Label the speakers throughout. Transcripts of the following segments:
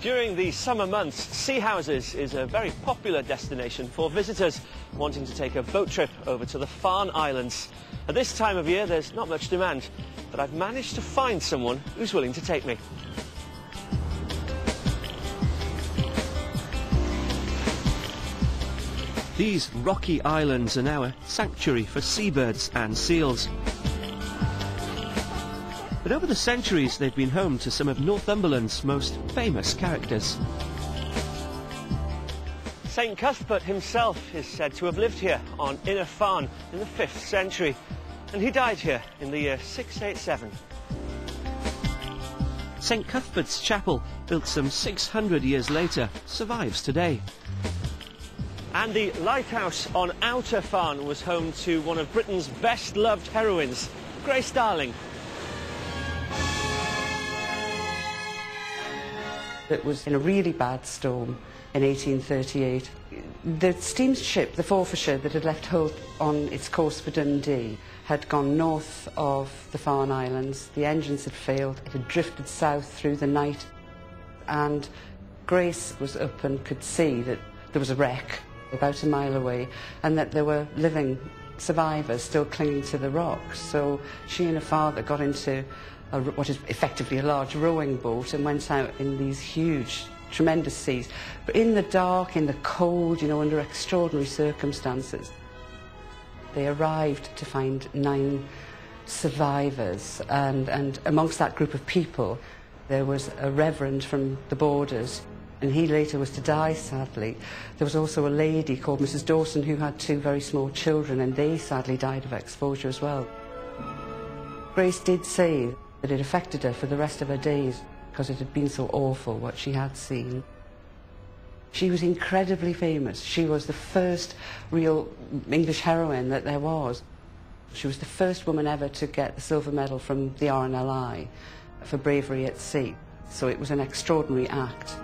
Speaker 1: During the summer months, Sea Houses is a very popular destination for visitors wanting to take a boat trip over to the Farne Islands. At this time of year, there's not much demand, but I've managed to find someone who's willing to take me. These rocky islands are now a sanctuary for seabirds and seals. But over the centuries, they've been home to some of Northumberland's most famous characters. St Cuthbert himself is said to have lived here on Inner Farne in the 5th century, and he died here in the year 687. St Cuthbert's Chapel, built some 600 years later, survives today. And the lighthouse on Outer Farne was home to one of Britain's best-loved heroines, Grace Darling.
Speaker 2: It was in a really bad storm in 1838. The steamship, the Forfarshire, that had left Holt on its course for Dundee, had gone north of the Farne Islands. The engines had failed. It had drifted south through the night. And Grace was up and could see that there was a wreck about a mile away and that there were living survivors still clinging to the rocks. So she and her father got into what is effectively a large rowing boat and went out in these huge, tremendous seas. But in the dark, in the cold, you know, under extraordinary circumstances, they arrived to find 9 survivors. And amongst that group of people, there was a reverend from the borders, and he later was to die, sadly. There was also a lady called Mrs. Dawson who had 2 very small children, and they sadly died of exposure as well. Grace did say that it affected her for the rest of her days because it had been so awful what she had seen. She was incredibly famous. She was the first real English heroine that there was. She was the first woman ever to get the silver medal from the RNLI for bravery at sea. So it was an extraordinary act.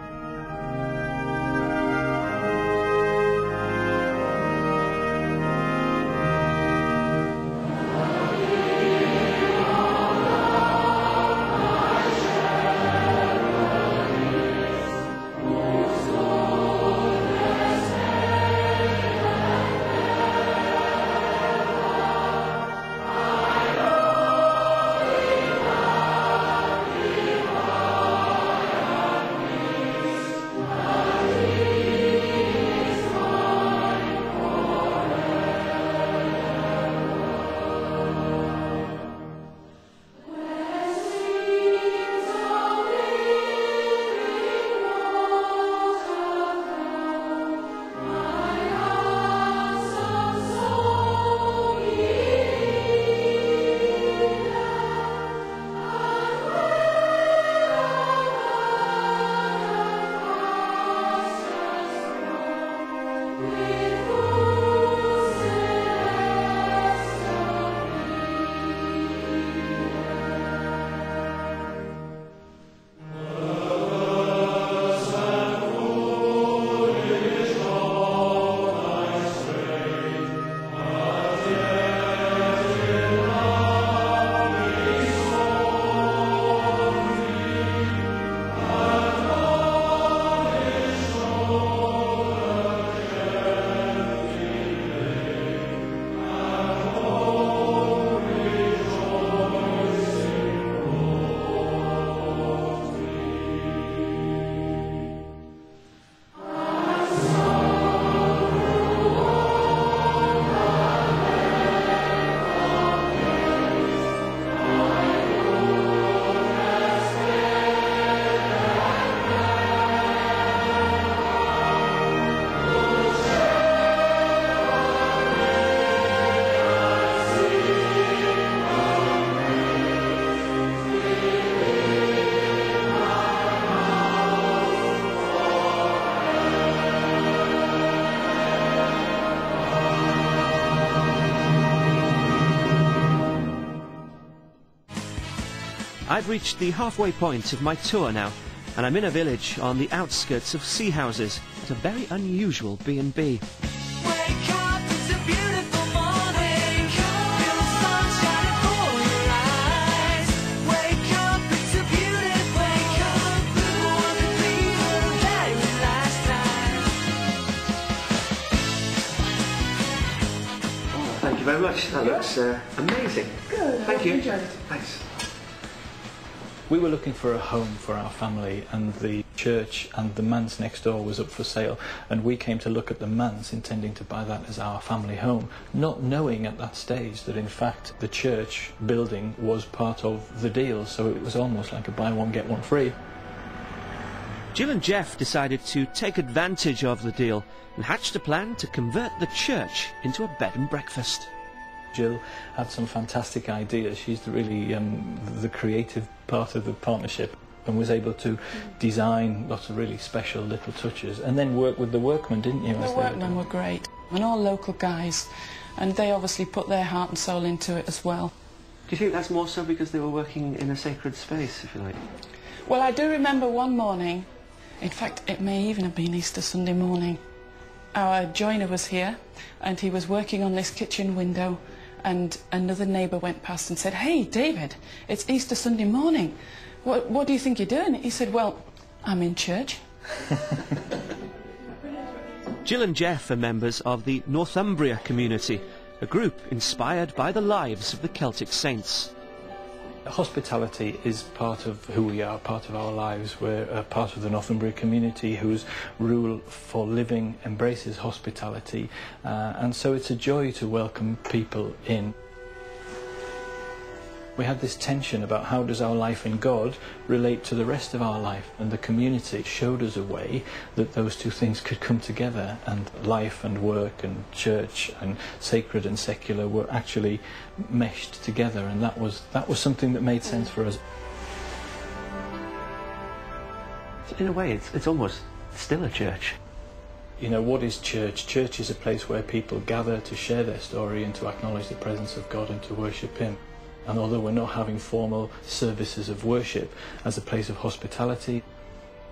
Speaker 1: I've reached the halfway point of my tour now, and I'm in a village on the outskirts of Sea Houses at a very unusual B&B. much. That looks amazing.
Speaker 3: Good.
Speaker 1: Thank you.
Speaker 3: Enjoyed it.
Speaker 1: Thanks.
Speaker 4: We were looking for a home for our family, and the church and the manse next door was up for sale, and we came to look at the manse intending to buy that as our family home, not knowing at that stage that in fact the church building was part of the deal, so it was almost like a buy one get one free.
Speaker 1: Jill and Jeff decided to take advantage of the deal and hatched a plan to convert the church into a bed and breakfast.
Speaker 4: Jill had some fantastic ideas. She's really the creative part of the partnership, and was able to design lots of really special little touches, and then work with the workmen, didn't you?
Speaker 3: The workmen were great, and all local guys, and they obviously put their heart and soul into it as well.
Speaker 1: Do you think that's more so because they were working in a sacred space, if you like?
Speaker 3: Well, I do remember one morning, in fact it may even have been Easter Sunday morning, our joiner was here and he was working on this kitchen window, and another neighbour went past and said, "Hey David, it's Easter Sunday morning. What do you think you're doing?" He said, "Well, I'm in church."
Speaker 1: Jill and Jeff are members of the Northumbria community, a group inspired by the lives of the Celtic saints.
Speaker 4: Hospitality is part of who we are, part of our lives. We're a part of the Northumbria community whose rule for living embraces hospitality, and so it's a joy to welcome people in. We had this tension about how does our life in God relate to the rest of our life, and the community showed us a way that those two things could come together, and life and work and church and sacred and secular were actually meshed together, and that was something that made sense for us.
Speaker 1: In a way, it's almost still a church.
Speaker 4: You know, what is church? Church is a place where people gather to share their story and to acknowledge the presence of God and to worship Him. And although we're not having formal services of worship, as a place of hospitality,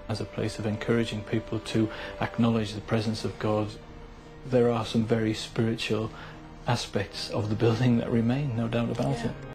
Speaker 4: as a place of encouraging people to acknowledge the presence of God, there are some very spiritual aspects of the building that remain, no doubt about it.